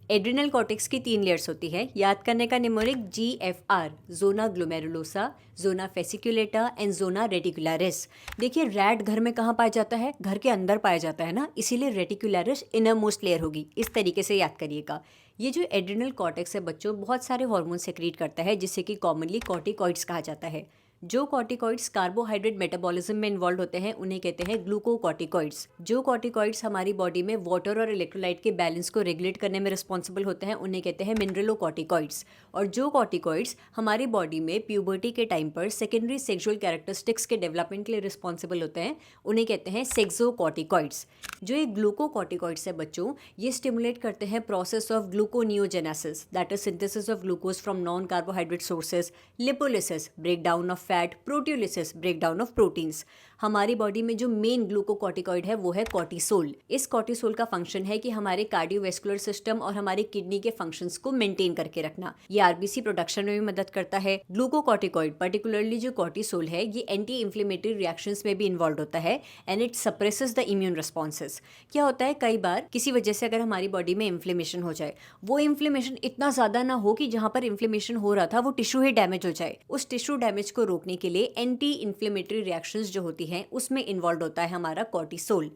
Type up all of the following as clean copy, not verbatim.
Adrenal cortex की 3 layers होती है। याद करने का mnemonic GFR, zona glomerulosa, zona fasciculata and zona reticularis. देखिए रैट घर में कहाँ पाया जाता है? घर के अंदर पाया जाता है ना, इसीलिए रेटिकुलरिस इनर मोस्ट लेयर होगी। इस तरीके से याद करिएगा। ये जो एड्रिनल कॉर्टेक्स है बच्चों, बहुत सारे हार्मोन सेक्रीट करता है जिसे कि कॉमनली कॉर्टिकॉइड्स कहा जाता है। जो कॉर्टिकॉइड्स कार्बोहाइड्रेट मेटाबॉलिज्म में इन्वॉल्व होते हैं उन्हें कहते हैं ग्लूकोकॉर्टिकॉइड्स। जो कॉर्टिकॉइड्स हमारी बॉडी में वाटर और इलेक्ट्रोलाइट के बैलेंस को रेगुलेट करने में रिस्पॉन्सिबल होते हैं उन्हें कहते हैं मिनरलोकॉर्टिकॉइड्स। और जो कॉर्टिकॉइड्स हमारी बॉडी में प्यूबर्टी के टाइम पर सेकेंडरी सेक्सुअल कैरेक्टरिस्टिक्स के डेवलपमेंट के लिए रिस्पॉन्सिबल होते हैं उन्हें कहते हैं सेक्सोकॉर्टिकॉइड्स। जो ये ग्लूकोकॉर्टिकॉइड्स है बच्चों, ये स्टिमुलेट करते हैं process of gluconeogenesis, that is synthesis of glucose from non carbohydrate sources, lipolysis, breakdown of fat, proteolysis, breakdown of proteins. हमारी बॉडी में जो मेन ग्लूकोकॉर्टिकॉइड है वो है कॉर्टिसोल। इस कॉर्टिसोल का फंक्शन है कि हमारे कार्डियोवैस्कुलर सिस्टम और हमारी किडनी के फंक्शंस को मेंटेन करके रखना। ये आरबीसी प्रोडक्शन में भी मदद करता है। ग्लूकोकॉर्टिकॉइड पर्टिकुलरली जो कॉर्टिसोल है ये एंटी इंफ्लेमेटरी रिएक्शंस में भी इन्वॉल्व होता है and it suppresses the immune responses. क्या होता है कई बार किसी वजह से अगर हमारी बॉडी में इन्फ्लेमेशन हो जाए, वो इन्फ्लेमेशन इतना ज्यादा ना हो कि जहां पर इन्फ्लेमेशन हो रहा था वो टिश्यू ही डैमेज हो जाए, उस टिश्यू डैमेज को रोकने के लिए एंटी इन्फ्लेमेटरी रिएक्शंस जो होती हैं उसमें इन्वॉल्व होता है हमारा कॉर्टिसोल।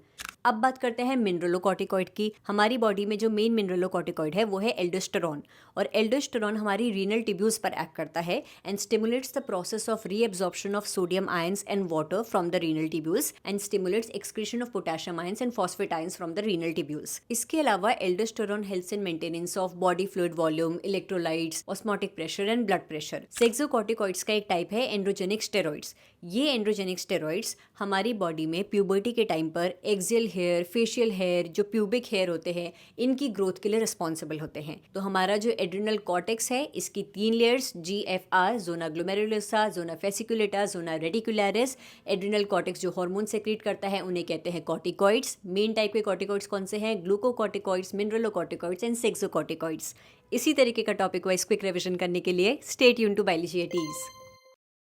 अब बात करते हैं मिनरलोकॉर्टिकॉइड की। हमारी बॉडी में जो मेन मिनरलोकॉर्टिकॉइड है वो है एल्डोस्टेरोन, और एल्डोस्टेरोन हमारी रीनल ट्यूब्यूल्स पर एक्ट करता है and stimulates the process of reabsorption of sodium ions and water from the renal tubules and stimulates excretion of potassium ions and phosphate ions from the renal tubules. इसके अलावा aldosterone helps in maintenance of body fluid volume, electrolytes, osmotic pressure and blood pressure. Sexocorticoids का एक type है androgenic steroids. ये androgenic steroids हमारी body में puberty के time पर एक्सियल हेयर, फेशियल हेयर, जो प्यूबिक हेयर होते हैं, इनकी ग्रोथ के लिए रिस्पॉन्सिबल होते हैं। तो हमारा जो एड्रिनल कॉर्टेक्स है इसकी 3 layers GFR, zona glomerulosa, zona fasciculata, zona reticularis. Adrenal cortex जो हार्मोन सेक्रीट करता है उन्हें कहते हैं कॉर्टिकॉइड्स। मेन टाइप के कॉर्टिकॉइड्स कौन से हैं? Glucocorticoids, mineralocorticoids and sexocorticoids. इसी तरीके का टॉपिक वाइज क्विक रिविजन करने के लिए stay tuned to biology at ease.